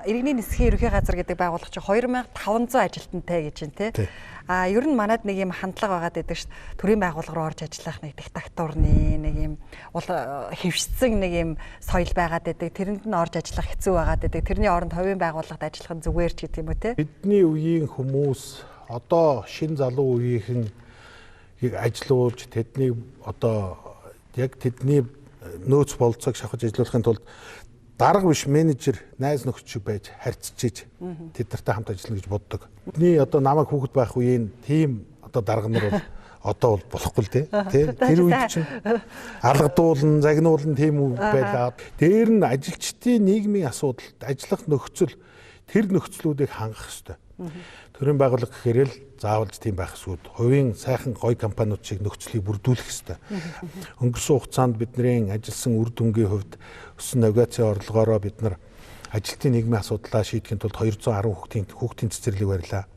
иргэний нисхийн ерөнхий газар гэдэг байгууллага чинь 2500 ажилтнтай гэж байна тий. Ер нь манад нэг юм хандлага байгаад байдаг шүү дээ. Төрийн байгууллага руу орж ажиллах нэг диктатурны нэг юм хэвшсэн нэг юм соёл байгаад байдаг. Тэрэнд нь орж ажиллах хэцүү байгаад байдаг. Тэрний оронд хувийн байгууллагад ажиллах нь зүгээр ч гэдэг юм уу те. Бидний үеийн хүмүүс одоо шин залуу үеийнхэн ажилуулж тэдний одоо яг тэдний нөөц болцоог шавхаж ажиллуулахын тулд дарга биш менежер найз нөхөд байж харьцчиж тэд нартай хамт ажиллана гэж боддог. Бидний одоо намайг хүүхэд байх үеийн тийм одоо дарга нар бол одоо бол болохгүй л дээ. Тэр үед чинь алгадуулна, загнуулна тийм үг байлаа. Дээр нь ажилчдын нийгмийн асуудалд ажиллах нөхцөл тэр нөхцлүүдийг хангах ёстой. Төрийн байгууллага гэхээр л заавалж тийм байх эсвэл хувийн сайхан гоё компаниуд шиг нөхцөлийг бүрдүүлэх ёстой. Өнгөрсөн хугацаанд бидний ажилласан үр дүнгийн хувьд өссөн навигацийн орлогоороо бид нар ажилтны нийгмийн асуудлаа шийдэхин тулд 210 хүүхдийн цэцэрлэг барьлаа.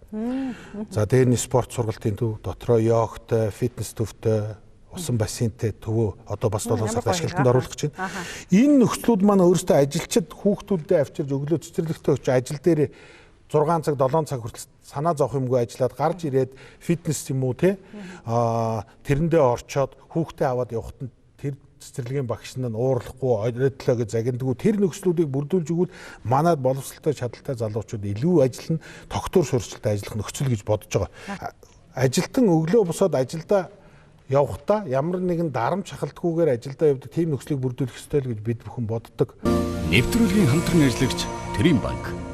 За дээр нь спорт сургалтын төв, дотроо йогтой, фитнес төвтэй, усан бассейнтэй төвөө одоо бас 7 сард ашиглалтанд оруулах гэж байна. Энэ нөхцлүүд маань өөрөөсөө ажилчид хүүхдүүдэд авчирж өглөө цэцэрлэгтээ очиж ажил дээр 6 цаг 7 цаг хүртэл санаа зовх юмгүй ажиллаад гарч ирээд фитнес юм уу те тэрэндээ орчоод хүүхдээ аваад явахад нь тэр цэцэрлэгийн багш нь уурлахгүй оройдлоо гэж загиндгүй тэр нөхцлүүдийг бүрдүүлж өгвөл манайд боловсралтай чадaltaй залуучууд илүү ажиллана тогтвор суурьшилтай ажиллах нөхцөл гэж бодож байгаа. Ажилтан өглөө босоод ажилдаа явахдаа ямар нэгэн дарамт шахалтгүйгээр ажилдаа явдаг тийм нөхцөлийг бүрдүүлэх ёстой л гэж бид бүхэн боддог. Нэвтрүүлгийн хамтран ажиллагч Төрийн банк